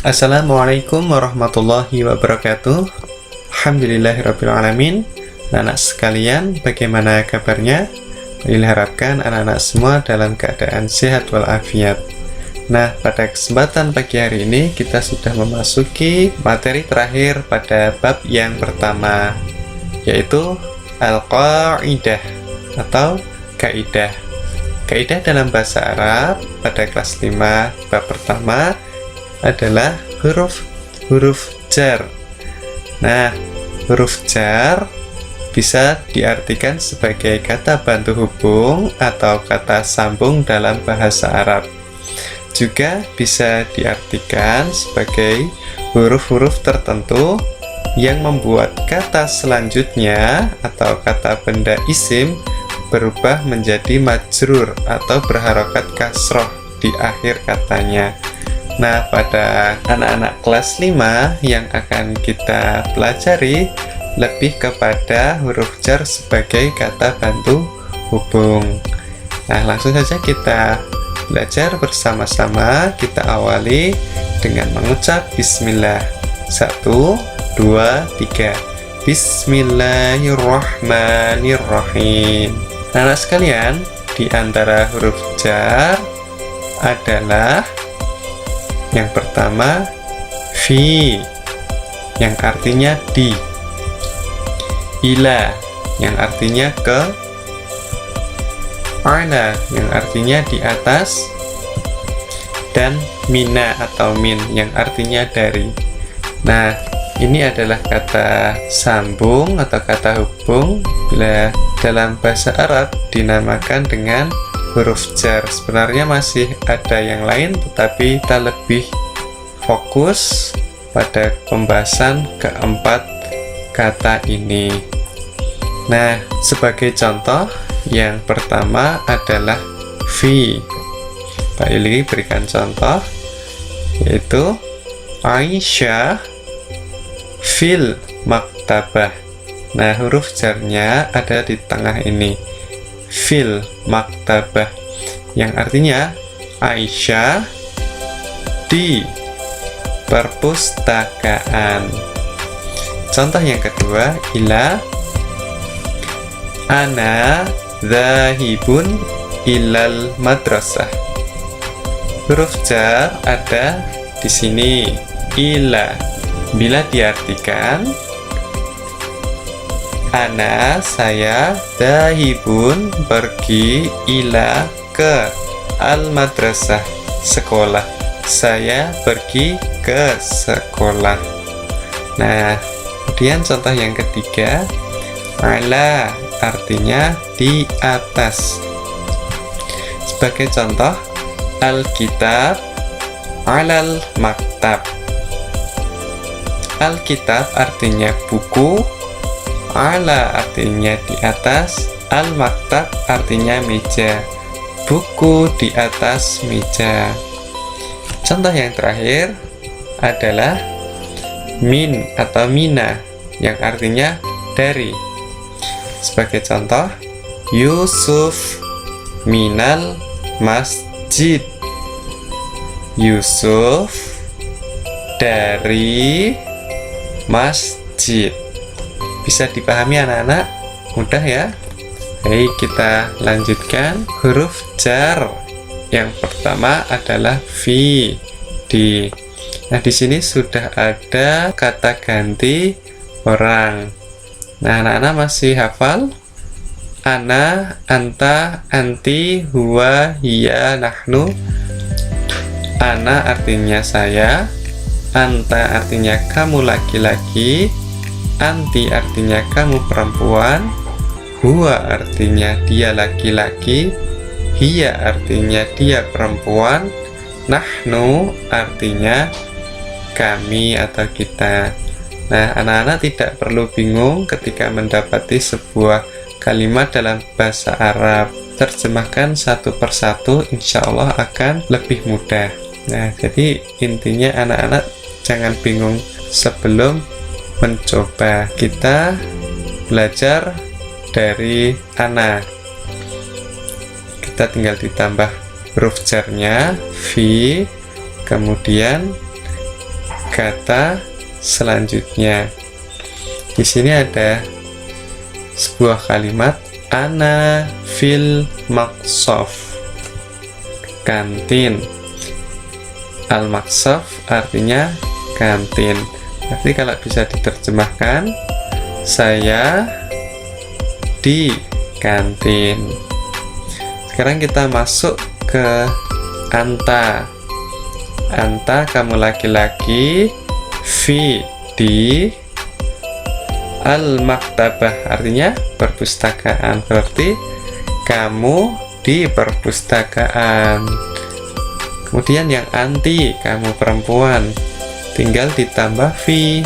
Assalamualaikum warahmatullahi wabarakatuh. Alhamdulillahirrabbilalamin. Anak-anak sekalian, bagaimana kabarnya? Diharapkan anak-anak semua dalam keadaan sehat walafiat. Nah, pada kesempatan pagi hari ini kita sudah memasuki materi terakhir pada bab yang pertama, yaitu Al-Qaidah atau kaidah. Kaidah dalam bahasa Arab pada kelas 5 bab pertama adalah huruf jar. Nah, huruf jar bisa diartikan sebagai kata bantu hubung atau kata sambung dalam bahasa Arab. Juga bisa diartikan sebagai huruf-huruf tertentu yang membuat kata selanjutnya atau kata benda isim berubah menjadi majrur atau berharokat kasroh di akhir katanya. Nah, pada anak-anak kelas 5 yang akan kita pelajari lebih kepada huruf jar sebagai kata bantu hubung. Nah, langsung saja kita belajar bersama-sama. Kita awali dengan mengucap bismillah. 1, 2, 3. Bismillahirrahmanirrahim. Anak sekalian, di antara huruf jar adalah yang pertama, fi, yang artinya di, ila, yang artinya ke, ala, yang artinya di atas, dan mina atau min, yang artinya dari. Nah, ini adalah kata sambung atau kata hubung bila dalam bahasa Arab dinamakan dengan huruf jar. Sebenarnya masih ada yang lain, tetapi kita lebih fokus pada pembahasan keempat kata ini. Nah, sebagai contoh, yang pertama adalah fi. Pak Yuli berikan contoh, yaitu Aisyah fil maktabah. Nah, huruf jarnya ada di tengah ini, fil maktabah, yang artinya Aisyah di perpustakaan. Contoh yang kedua, ila, ana zahibun ilal madrasah. Huruf jar ada di sini, ila. Bila diartikan, ana, saya, dahibun, pergi, ila, ke, al-madrasah, sekolah. Saya pergi ke sekolah. Nah, kemudian contoh yang ketiga, ala, artinya di atas. Sebagai contoh, al-kitab, alal maktab. Al-kitab artinya buku, ala artinya di atas, al-maktab artinya meja, buku di atas meja. Contoh yang terakhir adalah min atau mina, yang artinya dari. Sebagai contoh, Yusuf minal masjid. Yusuf dari masjid. Bisa dipahami anak-anak? Mudah ya? Baik, kita lanjutkan. Huruf jar yang pertama adalah fi, di. Nah, di sini sudah ada kata ganti orang. Nah, anak-anak masih hafal? Ana, anta, anti, huwa, hiya, nahnu. Ana artinya saya, anta artinya kamu laki-laki, anti artinya kamu perempuan, huwa artinya dia laki-laki, hiya artinya dia perempuan, nahnu artinya kami atau kita. Nah, anak-anak tidak perlu bingung ketika mendapati sebuah kalimat dalam bahasa Arab. Terjemahkan satu persatu, insya Allah akan lebih mudah. Nah, jadi intinya anak-anak jangan bingung sebelum mencoba. Kita belajar dari ana. Kita tinggal ditambah huruf jarnya fi, kemudian kata selanjutnya. Di sini ada sebuah kalimat, ana fil maqsaf, kantin. Al-maqsaf artinya kantin. Berarti kalau bisa diterjemahkan, saya di kantin. Sekarang kita masuk ke anta. Anta, kamu laki-laki, fi, di, al-maktabah artinya perpustakaan. Berarti kamu di perpustakaan. Kemudian yang anti, kamu perempuan, tinggal ditambah fi,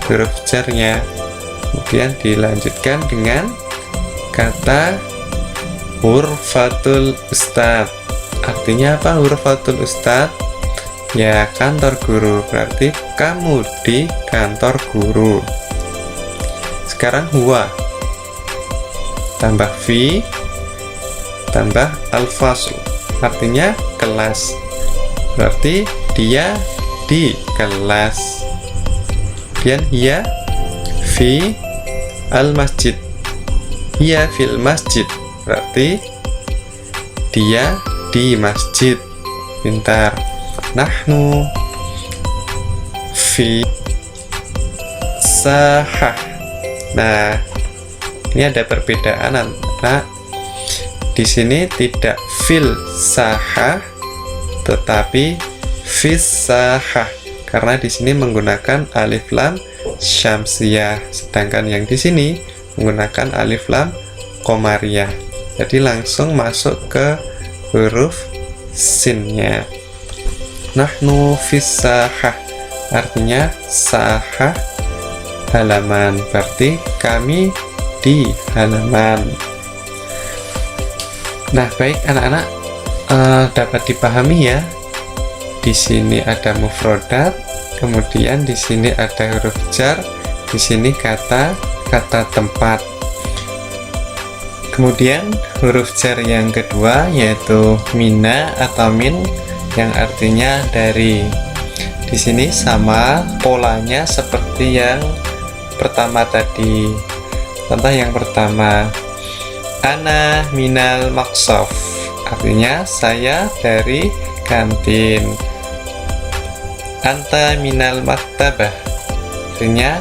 huruf jarnya. Kemudian dilanjutkan dengan kata hurfatul ustad. Artinya apa hurfatul ustad? Ya, kantor guru. Berarti kamu di kantor guru. Sekarang huwa, tambah fi, tambah al-fasl, artinya kelas. Berarti dia di kelas. Kemudian hiya fi al-masjid. Hiya fil masjid, berarti dia di masjid. Pintar. Nahnu fi sahah. Nah, ini ada perbedaan anak. Di sini tidak fil sahah, tetapi fis sahah, karena di sini menggunakan alif lam syamsiyah, sedangkan yang di sini menggunakan alif lam qamariyah. Jadi langsung masuk ke huruf sinnya. Nahnu fis sahah, artinya sahah halaman, berarti kami di halaman. Nah, baik anak-anak, dapat dipahami ya. Di sini ada mufrodat, kemudian di sini ada huruf jar, di sini kata tempat. Kemudian huruf jar yang kedua yaitu mina atau min, yang artinya dari. Di sini sama polanya seperti yang pertama tadi. Contoh yang pertama, ana minal maqsaf, artinya saya dari kantin. Anta minal maktabah, artinya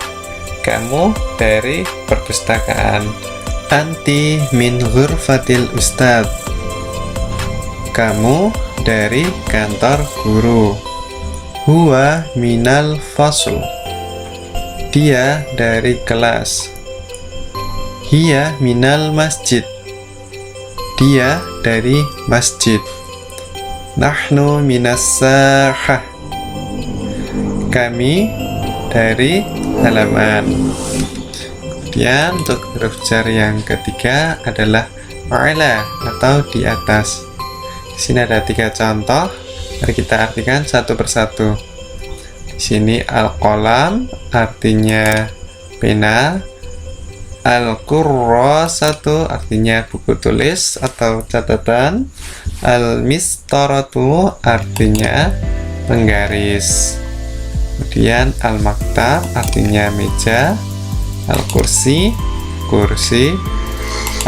kamu dari perpustakaan. Anti min ghurfatil ustad, kamu dari kantor guru. Huwa minal fasl, dia dari kelas. Hiya minal masjid, dia dari masjid. Nahnu minas sahah, kami dari halaman. Kemudian untuk huruf jar yang ketiga adalah ala atau di atas. Di sini ada 3 contoh. Mari kita artikan satu persatu. Di sini al-qalam artinya pena, al-kurrasatu artinya buku tulis atau catatan, al-mistaratu artinya penggaris. Kemudian al-maktab artinya meja, al-kursi kursi,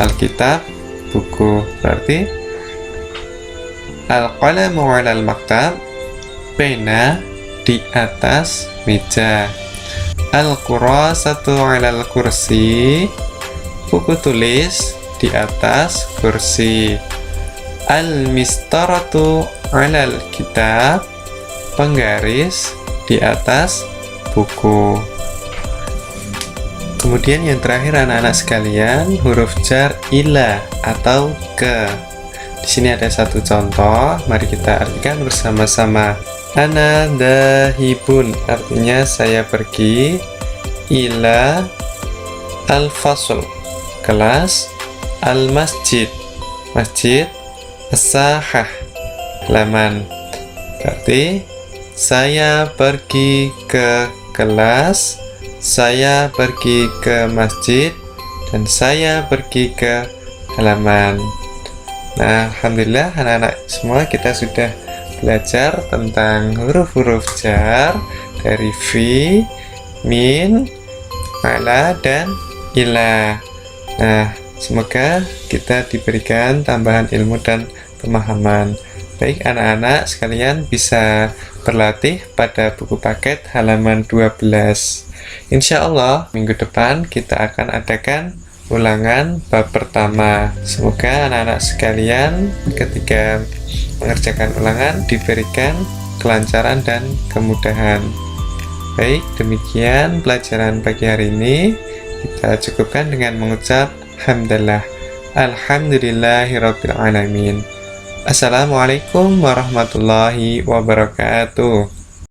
al-kitab buku. Berarti al-qalamu 'alal maktab, pena di atas meja. Al-kurasatu 'alal kursi, buku tulis di atas kursi. Al-mistaratu 'alal kitab, penggaris di atas buku. Kemudian yang terakhir anak-anak sekalian, huruf jar ila atau ke. Di sini ada satu contoh, mari kita artikan bersama-sama. Ana dahibun, artinya saya pergi. Ila al-fasl, kelas. Al-masjid, masjid. As-sahah, halaman. Berarti saya pergi ke kelas, saya pergi ke masjid, dan saya pergi ke halaman. Nah, alhamdulillah anak-anak semua kita sudah belajar tentang huruf-huruf jar dari fi, min, ala, dan ila. Nah, semoga kita diberikan tambahan ilmu dan pemahaman. Baik anak-anak sekalian, bisa berlatih pada buku paket halaman 12. Insya Allah minggu depan kita akan adakan ulangan bab pertama. Semoga anak-anak sekalian ketika mengerjakan ulangan diberikan kelancaran dan kemudahan. Baik, demikian pelajaran pagi hari ini. Kita cukupkan dengan mengucap hamdalah. Alhamdulillahirabbil alamin. Assalamualaikum warahmatullahi wabarakatuh.